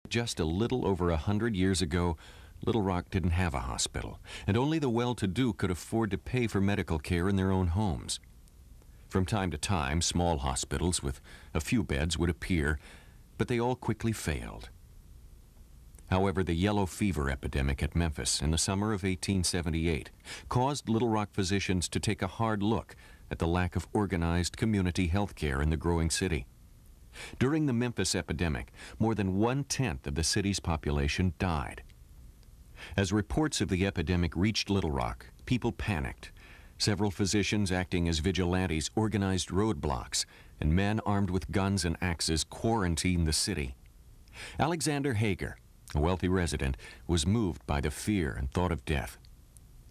Just a little over 100 years ago, Little Rock didn't have a hospital, and only the well-to-do could afford to pay for medical care in their own homes. From time to time, small hospitals with a few beds would appear, but they all quickly failed. However, the yellow fever epidemic at Memphis in the summer of 1878 caused Little Rock physicians to take a hard look at the lack of organized community health care in the growing city. During the Memphis epidemic, more than 1/10 of the city's population died. As reports of the epidemic reached Little Rock, people panicked. Several physicians acting as vigilantes organized roadblocks, and men armed with guns and axes quarantined the city. Alexander Hager, a wealthy resident, was moved by the fear and thought of death.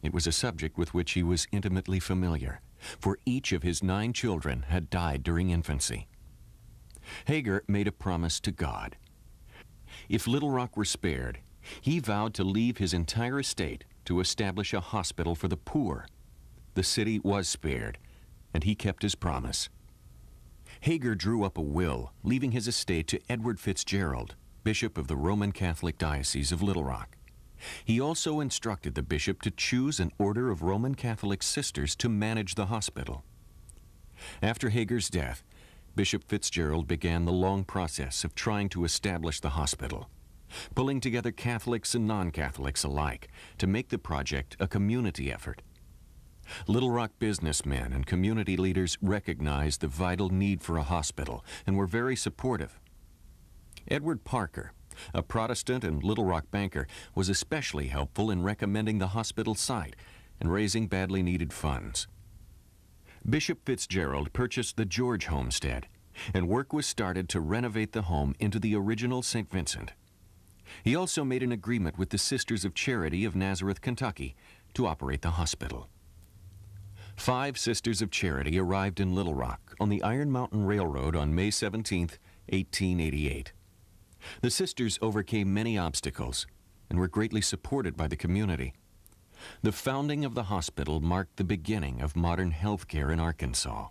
It was a subject with which he was intimately familiar, for each of his 9 children had died during infancy. Hager made a promise to God. If Little Rock were spared, he vowed to leave his entire estate to establish a hospital for the poor. The city was spared, and he kept his promise. Hager drew up a will, leaving his estate to Edward Fitzgerald, Bishop of the Roman Catholic Diocese of Little Rock. He also instructed the bishop to choose an order of Roman Catholic sisters to manage the hospital. After Hager's death, Bishop Fitzgerald began the long process of trying to establish the hospital, pulling together Catholics and non-Catholics alike to make the project a community effort. Little Rock businessmen and community leaders recognized the vital need for a hospital and were very supportive. Edward Parker, a Protestant and Little Rock banker, was especially helpful in recommending the hospital site and raising badly needed funds. Bishop Fitzgerald purchased the George homestead, and work was started to renovate the home into the original St. Vincent. He also made an agreement with the Sisters of Charity of Nazareth, Kentucky, to operate the hospital. 5 Sisters of Charity arrived in Little Rock on the Iron Mountain Railroad on May 17, 1888. The sisters overcame many obstacles and were greatly supported by the community. The founding of the hospital marked the beginning of modern health care in Arkansas.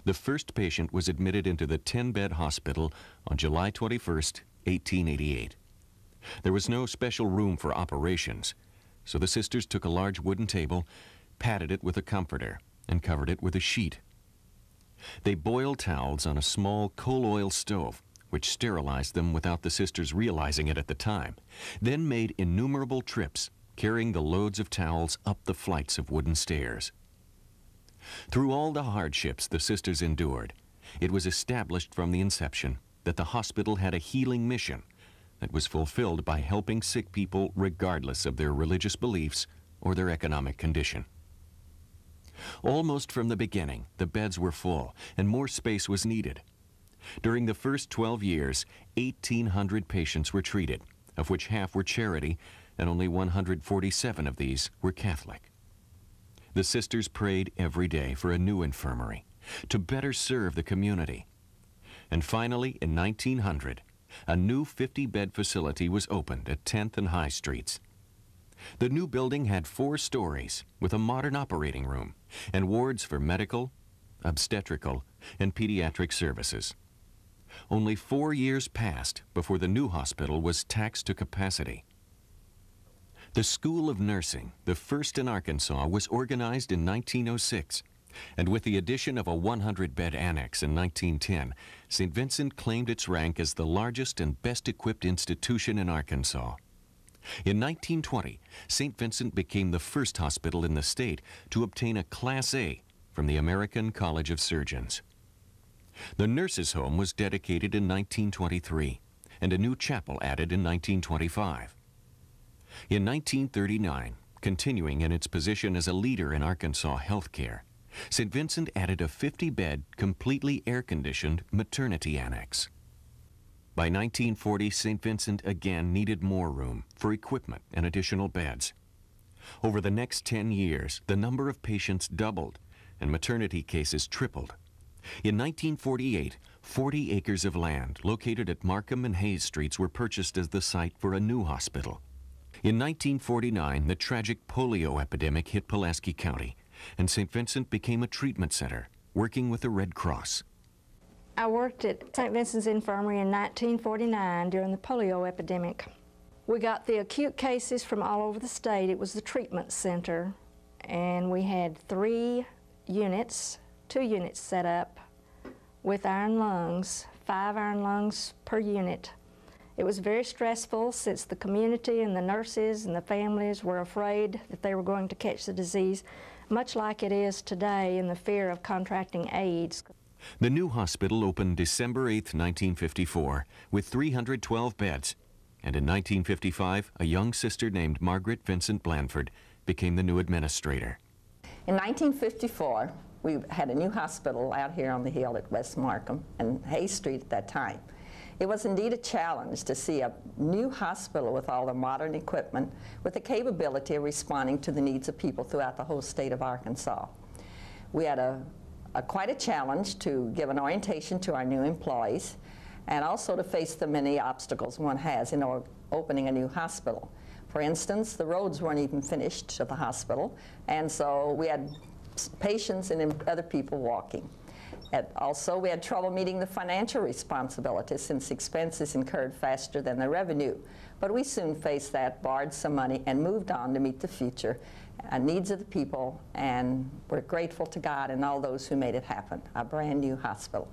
The first patient was admitted into the 10-bed hospital on July 21, 1888. There was no special room for operations, so the sisters took a large wooden table, padded it with a comforter, and covered it with a sheet. They boiled towels on a small coal oil stove, which sterilized them without the sisters realizing it at the time, then made innumerable trips, carrying the loads of towels up the flights of wooden stairs. Through all the hardships the sisters endured, it was established from the inception that the hospital had a healing mission that was fulfilled by helping sick people regardless of their religious beliefs or their economic condition. Almost from the beginning, the beds were full and more space was needed. During the first 12 years, 1,800 patients were treated, of which half were charity, and only 147 of these were Catholic. The sisters prayed every day for a new infirmary to better serve the community. And finally, in 1900, a new 50-bed facility was opened at 10th and High Streets. The new building had 4 stories with a modern operating room and wards for medical, obstetrical, and pediatric services. Only 4 years passed before the new hospital was taxed to capacity. The School of Nursing, the first in Arkansas, was organized in 1906, and with the addition of a 100-bed annex in 1910, St. Vincent claimed its rank as the largest and best-equipped institution in Arkansas. In 1920, St. Vincent became the first hospital in the state to obtain a Class A from the American College of Surgeons. The nurses' home was dedicated in 1923, and a new chapel added in 1925. In 1939, continuing in its position as a leader in Arkansas health care, St. Vincent added a 50-bed, completely air-conditioned maternity annex. By 1940, St. Vincent again needed more room for equipment and additional beds. Over the next 10 years, the number of patients doubled and maternity cases tripled. In 1948, 40 acres of land located at Markham and Hayes Streets were purchased as the site for a new hospital. In 1949, the tragic polio epidemic hit Pulaski County, and St. Vincent became a treatment center, working with the Red Cross. I worked at St. Vincent's Infirmary in 1949 during the polio epidemic. We got the acute cases from all over the state. It was the treatment center, and we had 2 units set up with iron lungs, 5 iron lungs per unit. It was very stressful since the community and the nurses and the families were afraid that they were going to catch the disease, much like it is today in the fear of contracting AIDS. The new hospital opened December 8, 1954, with 312 beds. And in 1955, a young sister named Margaret Vincent Blandford became the new administrator. In 1954, we had a new hospital out here on the hill at West Markham and Hayes Street at that time. It was indeed a challenge to see a new hospital with all the modern equipment with the capability of responding to the needs of people throughout the whole state of Arkansas. We had quite a challenge to give an orientation to our new employees and also to face the many obstacles one has in opening a new hospital. For instance, the roads weren't even finished to the hospital, and so we had patients and other people walking. Also, we had trouble meeting the financial responsibilities since expenses incurred faster than the revenue. But we soon faced that, borrowed some money, and moved on to meet the future needs of the people, and we're grateful to God and all those who made it happen. A brand new hospital.